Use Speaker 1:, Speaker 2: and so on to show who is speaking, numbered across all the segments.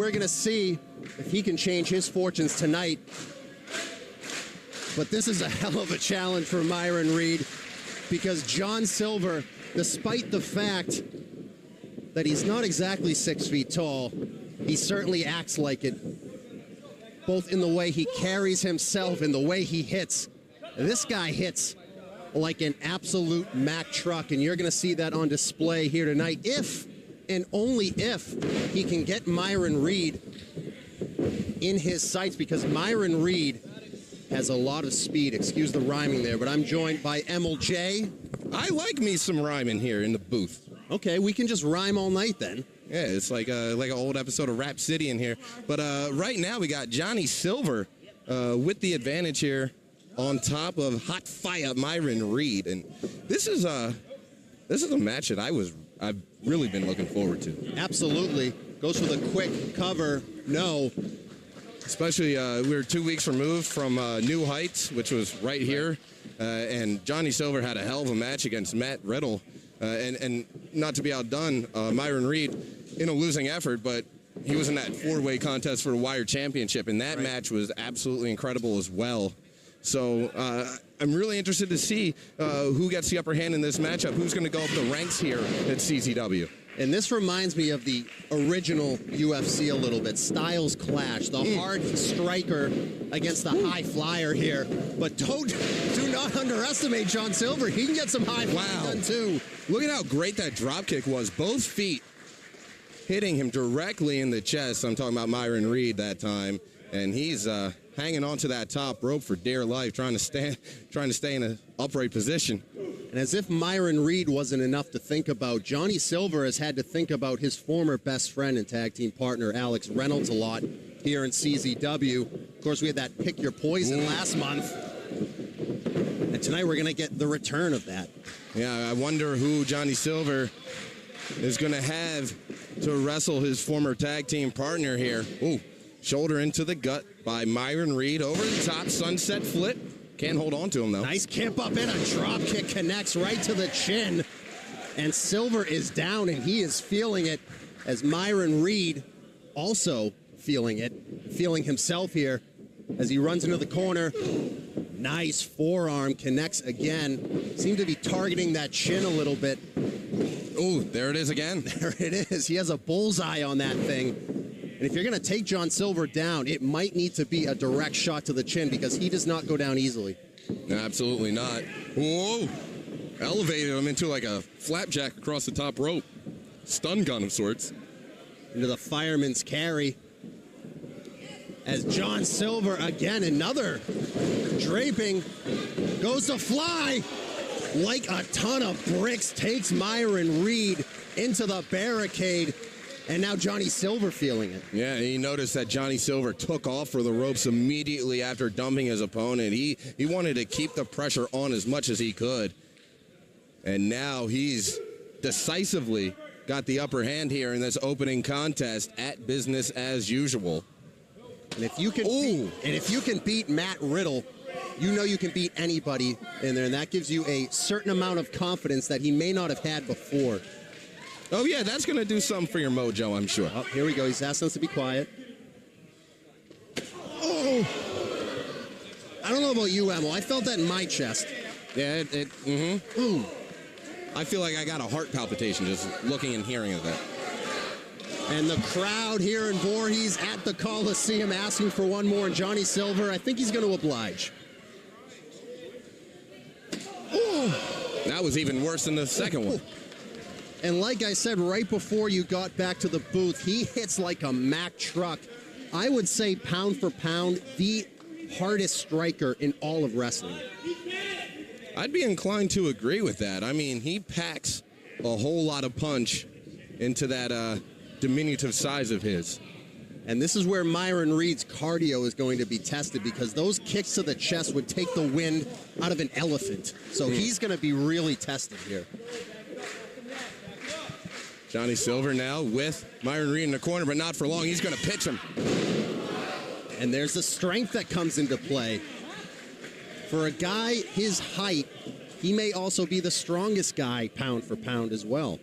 Speaker 1: we're going to see if he can change his fortunes tonight. But this is a hell of a challenge for Myron Reed, because John Silver, despite the fact that he's not exactly 6 feet tall, he certainly acts like it, both in the way he carries himself and the way he hits. This guy hits like an absolute Mack truck, and you're going to see that on display here tonight, if and only if he can get Myron Reed in his sights, because Myron Reed has a lot of speed. Excuse the rhyming there, but I'm joined by Emil J.
Speaker 2: I like me some rhyming here in the booth.
Speaker 1: Okay, we can just rhyme all night then.
Speaker 2: Yeah, it's like an old episode of Rap City in here. But right now we got Johnny Silver with the advantage here on top of hot fire Myron Reed, and this is a match that I've really been looking forward to.
Speaker 1: Absolutely. Goes for the quick cover. No.
Speaker 2: Especially, we were 2 weeks removed from New Heights, which was right here, and Johnny Silver had a hell of a match against Matt Riddle, and not to be outdone, Myron Reed in a losing effort, but he was in that four-way contest for the Wire Championship, and that match was absolutely incredible as well. So I'm really interested to see who gets the upper hand in this matchup, who's going to go up the ranks here at CZW.
Speaker 1: And this reminds me of the original UFC a little bit. Styles clash, the hard striker against the high flyer here. But do not underestimate John Silver. He can get some high flying done too.
Speaker 2: Look at how great that drop kick was. Both feet hitting him directly in the chest. I'm talking about Myron Reed that time. And he's hanging onto that top rope for dear life, trying to stay in an upright position.
Speaker 1: And as if Myron Reed wasn't enough to think about, Johnny Silver has had to think about his former best friend and tag team partner, Alex Reynolds, a lot here in CZW. Of course, we had that Pick Your Poison last month. And tonight we're going to get the return of that.
Speaker 2: Yeah, I wonder who Johnny Silver is going to have to wrestle his former tag team partner here. Ooh, shoulder into the gut by Myron Reed, over the top, sunset flip. Can't hold on to him, though.
Speaker 1: Nice kip up and a drop kick connects right to the chin. And Silver is down, and he is feeling it, as Myron Reed also feeling it, feeling himself here as he runs into the corner. Nice forearm, connects again. Seemed to be targeting that chin a little bit.
Speaker 2: Oh, there it is again.
Speaker 1: There it is. He has a bullseye on that thing. And if you're going to take John Silver down, it might need to be a direct shot to the chin, because he does not go down easily.
Speaker 2: Absolutely not. Whoa. Elevated him into like a flapjack across the top rope. Stun gun of sorts.
Speaker 1: Into the fireman's carry. As John Silver, again, another draping, goes to fly. Like a ton of bricks, takes Myron Reed into the barricade. And now Johnny Silver feeling it.
Speaker 2: Yeah, he noticed that Johnny Silver took off for the ropes immediately after dumping his opponent. He wanted to keep the pressure on as much as he could. And now he's decisively got the upper hand here in this opening contest at business as usual.
Speaker 1: And if you can beat Matt Riddle, you know you can beat anybody in there. And that gives you a certain amount of confidence that he may not have had before.
Speaker 2: Oh, yeah, that's going to do something for your mojo, I'm sure.
Speaker 1: Oh, here we go. He's asking us to be quiet. Oh! I don't know about you, Emil. I felt that in my chest.
Speaker 2: Yeah, Ooh. I feel like I got a heart palpitation just looking and hearing of that.
Speaker 1: And the crowd here in Voorhees at the Coliseum asking for one more. And Johnny Silver, I think he's going to oblige.
Speaker 2: Oh! That was even worse than the second one.
Speaker 1: And like I said, right before you got back to the booth, he hits like a Mack truck. I would say, pound for pound, the hardest striker in all of wrestling.
Speaker 2: I'd be inclined to agree with that. I mean, he packs a whole lot of punch into that diminutive size of his.
Speaker 1: And this is where Myron Reed's cardio is going to be tested, because those kicks to the chest would take the wind out of an elephant. So he's going to be really tested here.
Speaker 2: Johnny Silver now with Myron Reed in the corner, but not for long. He's going to pitch him.
Speaker 1: And there's the strength that comes into play. For a guy his height, he may also be the strongest guy pound for pound as well.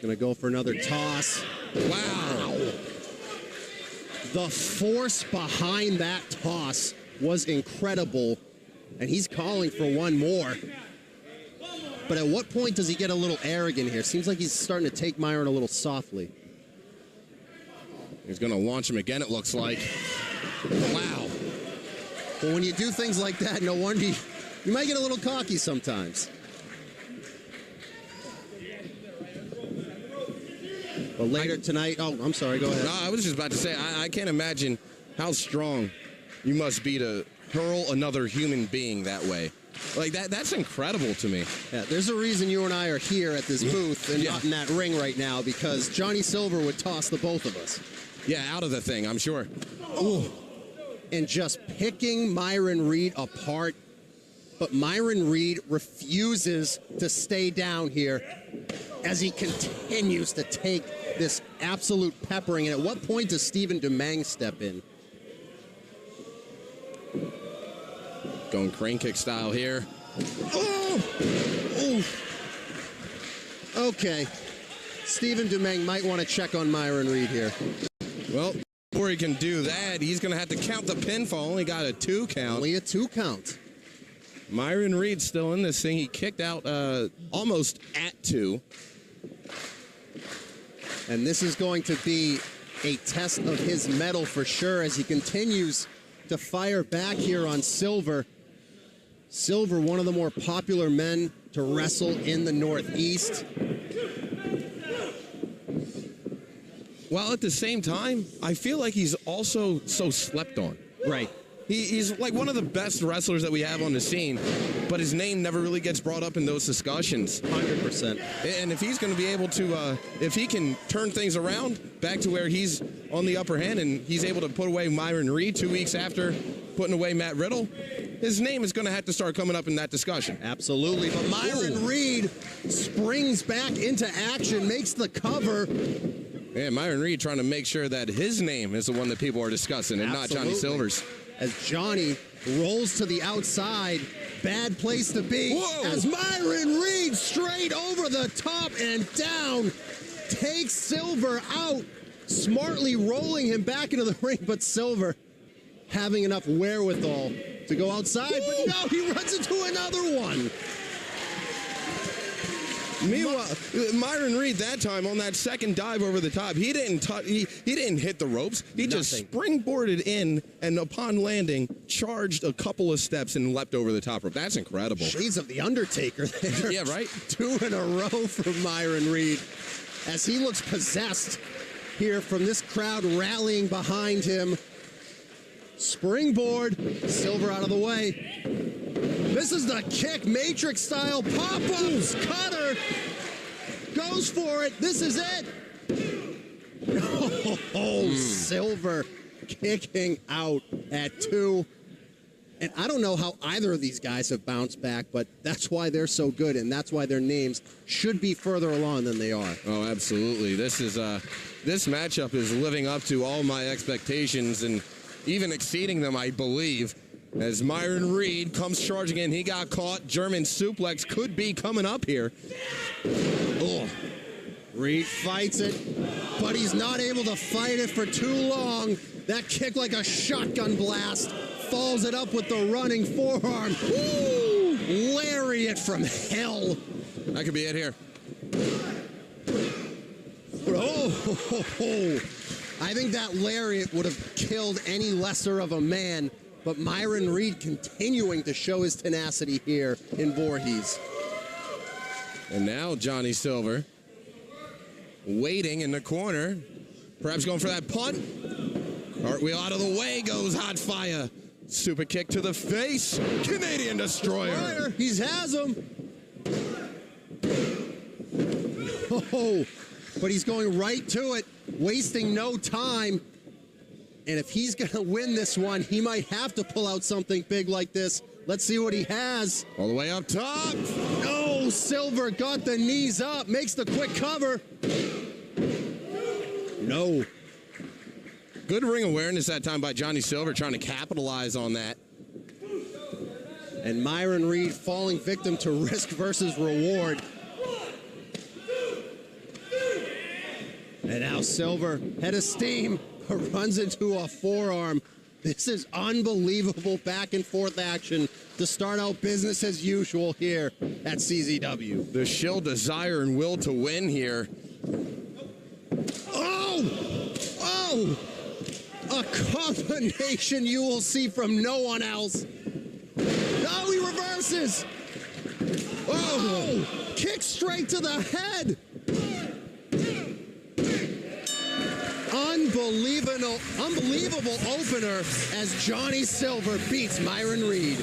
Speaker 1: Gonna go for another toss.
Speaker 2: Wow.
Speaker 1: The force behind that toss was incredible, and he's calling for one more. But at what point does he get a little arrogant here? Seems like he's starting to take Myron a little softly.
Speaker 2: He's going to launch him again, it looks like. Wow.
Speaker 1: But when you do things like that, no wonder you might get a little cocky sometimes. But later tonight, oh, I'm sorry, go ahead.
Speaker 2: No, I was just about to say, I can't imagine how strong you must be to hurl another human being that way. Like, that's incredible to me.
Speaker 1: Yeah, there's a reason you and I are here at this booth and not in that ring right now, because Johnny Silver would toss the both of us.
Speaker 2: Yeah, out of the thing, I'm sure.
Speaker 1: Ooh. And just picking Myron Reed apart. But Myron Reed refuses to stay down here as he continues to take this absolute peppering. And at what point does Stephen Demang step in?
Speaker 2: Going crane kick style here.
Speaker 1: Oh! Ooh. Okay. Stephen Demang might want to check on Myron Reed here.
Speaker 2: Well, before he can do that, he's going to have to count the pinfall. Only got a 2 count.
Speaker 1: Only a 2 count.
Speaker 2: Myron Reed still in this thing. He kicked out almost at 2.
Speaker 1: And this is going to be a test of his mettle for sure as he continues to fire back here on Silver. Silver, one of the more popular men to wrestle in the Northeast.
Speaker 2: While at the same time, I feel like he's also so slept on.
Speaker 1: Right.
Speaker 2: He's like one of the best wrestlers that we have on the scene, but his name never really gets brought up in those discussions.
Speaker 1: 100%.
Speaker 2: And if he's going to be able to, if he can turn things around back to where he's on the upper hand and he's able to put away Myron Reed 2 weeks after putting away Matt Riddle, his name is going to have to start coming up in that discussion.
Speaker 1: Absolutely. But Myron Reed springs back into action, makes the cover.
Speaker 2: Yeah, Myron Reed trying to make sure that his name is the one that people are discussing and not Johnny Silver's.
Speaker 1: As Johnny rolls to the outside, bad place to be.
Speaker 2: Whoa.
Speaker 1: As Myron Reed straight over the top and down takes Silver out, smartly rolling him back into the ring, but Silver having enough wherewithal to go outside. But no, he runs into another one.
Speaker 2: Meanwhile, Myron Reed that time on that second dive over the top, he didn't he didn't hit the ropes. He just springboarded in and upon landing charged a couple of steps and leapt over the top rope. That's incredible.
Speaker 1: Shades of the Undertaker there.
Speaker 2: Yeah, right?
Speaker 1: 2 in a row for Myron Reed as he looks possessed here from this crowd rallying behind him. Springboard, Silver out of the way. This is the kick, Matrix style, pop-ups, cutter, goes for it, this is it. Silver kicking out at 2. And I don't know how either of these guys have bounced back, but that's why they're so good, and that's why their names should be further along than they are.
Speaker 2: Oh, absolutely. This matchup is living up to all my expectations and even exceeding them, I believe. As Myron Reed comes charging in, he got caught. German suplex could be coming up here.
Speaker 1: Oh, Reed fights it, but he's not able to fight it for too long. That kick like a shotgun blast. Follows it up with the running forearm. Woo! Lariat from hell.
Speaker 2: That could be it here.
Speaker 1: Oh, I think that lariat would have killed any lesser of a man. But Myron Reed continuing to show his tenacity here in Voorhees.
Speaker 2: And now Johnny Silver waiting in the corner. Perhaps going for that punt. Cartwheel out of the way goes Hot Fire. Super kick to the face. Canadian Destroyer.
Speaker 1: He has him. Oh, but he's going right to it, wasting no time. And if he's going to win this one, he might have to pull out something big like this. Let's see what he has.
Speaker 2: All the way up top.
Speaker 1: No, Silver got the knees up, makes the quick cover. No.
Speaker 2: Good ring awareness that time by Johnny Silver, trying to capitalize on that.
Speaker 1: And Myron Reed falling victim to risk versus reward. And now Silver, head of steam, runs into a forearm. This is unbelievable back and forth action to start out business as usual here at CZW.
Speaker 2: The sheer desire and will to win here.
Speaker 1: Oh! A combination you will see from no one else. Oh, he reverses. Oh! Kick straight to the head. Unbelievable opener as Johnny Silver beats Myron Reed.